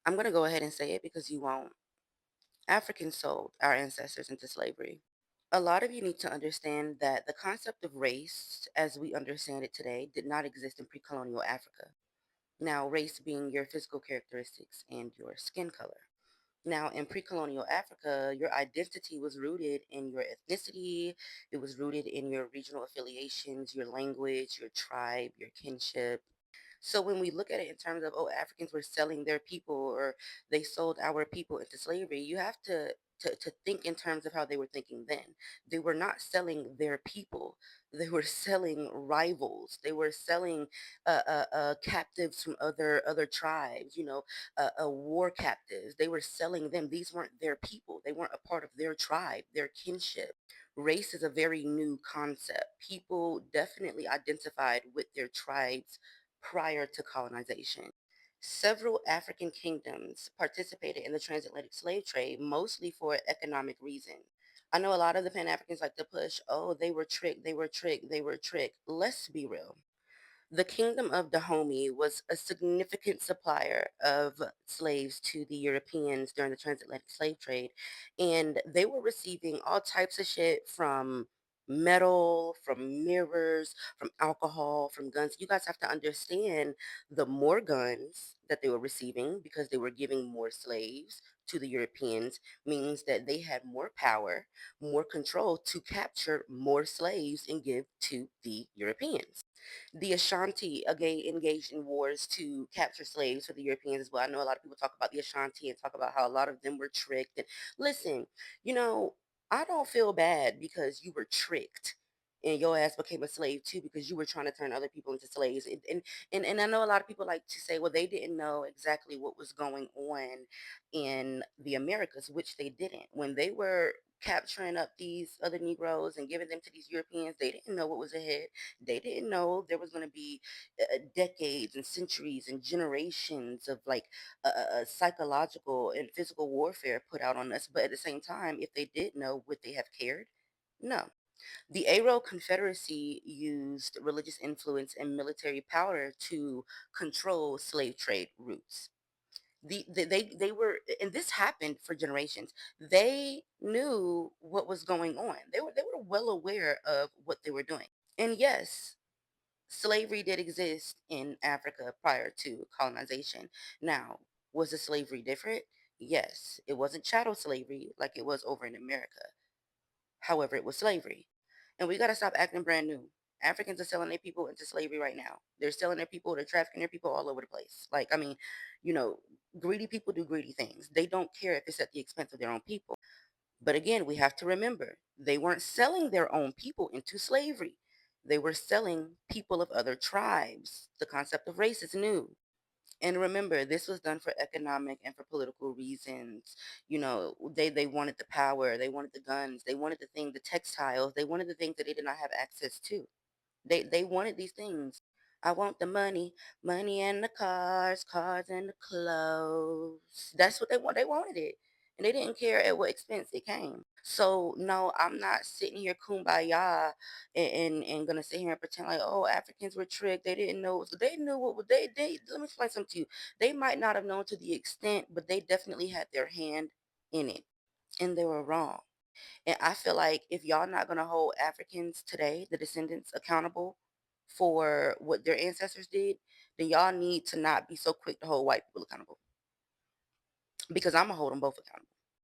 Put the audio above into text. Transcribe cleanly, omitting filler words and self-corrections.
I'm going to go ahead and say it because you won't. Africans sold our ancestors into slavery. A lot of you need to understand that the concept of race, as we understand it today, did not exist in pre colonial Africa. Now, race being your physical characteristics and your skin color. Now, in pre colonial Africa, your identity was rooted in your ethnicity, it was rooted in your regional affiliations, your language, your tribe, your kinship. So when we look at it in terms of, oh, Africans were selling their people or they sold our people into slavery, you have to think in terms of how they were thinking then. They were not selling their people. They were selling rivals. They were selling captives from other tribes. War captives. They were selling them. These weren't their people. They weren't a part of their tribe, their kinship. Race is a very new concept. People definitely identified with their tribes prior to colonization. Several African kingdoms participated in the transatlantic slave trade, mostly for economic reasons. I know a lot of the Pan Africans like to push, oh, they were tricked, they were tricked, they were tricked. Let's be real. The kingdom of Dahomey was a significant supplier of slaves to the Europeans during the transatlantic slave trade, and they were receiving all types of shit from metal, from mirrors, from alcohol, from guns. You guys have to understand the more guns that they were receiving because they were giving more slaves to the Europeans means that they had more power, more control to capture more slaves and give to the Europeans. The Ashanti engaged in wars to capture slaves for the Europeans as well. I know a lot of people talk about the Ashanti and talk about how a lot of them were tricked. And listen, you know, I don't feel bad because you were tricked and your ass became a slave too because you were trying to turn other people into slaves. And I know a lot of people like to say, well, they didn't know exactly what was going on in the Americas, which they didn't. When they were capturing up these other Negroes and giving them to these Europeans, they didn't know what was ahead. They didn't know there was going to be decades and centuries and generations of like psychological and physical warfare put out on us. But at the same time, if they did know, would they have cared? No. The Aero Confederacy used religious influence and military power to control slave trade routes. They were, and this happened for generations. They knew what was going on. They were well aware of what they were doing. And yes, slavery did exist in Africa prior to colonization. Now, was the slavery different? Yes, it wasn't chattel slavery like it was over in America. However, it was slavery. And we got to stop acting brand new. Africans are selling their people into slavery right now. They're selling their people, they're trafficking their people all over the place. Like, I mean, you know, greedy people do greedy things. They don't care if it's at the expense of their own people. But again, we have to remember they weren't selling their own people into slavery. They were selling people of other tribes. The concept of race is new. And remember, this was done for economic and for political reasons. They wanted the power, they wanted the guns, they wanted the textiles, they wanted the things that they did not have access to. They wanted these things. I want the money, money and the cars, cars and the clothes. That's what they want. They wanted it. And they didn't care at what expense it came. So no, I'm not sitting here kumbaya and gonna sit here and pretend like, oh, Africans were tricked. They didn't know. So they knew they let me explain something to you. They might not have known to the extent, but they definitely had their hand in it. And they were wrong. And I feel like if y'all not gonna hold Africans today, the descendants, accountable for what their ancestors did, then y'all need to not be so quick to hold white people accountable because I'm gonna hold them both accountable.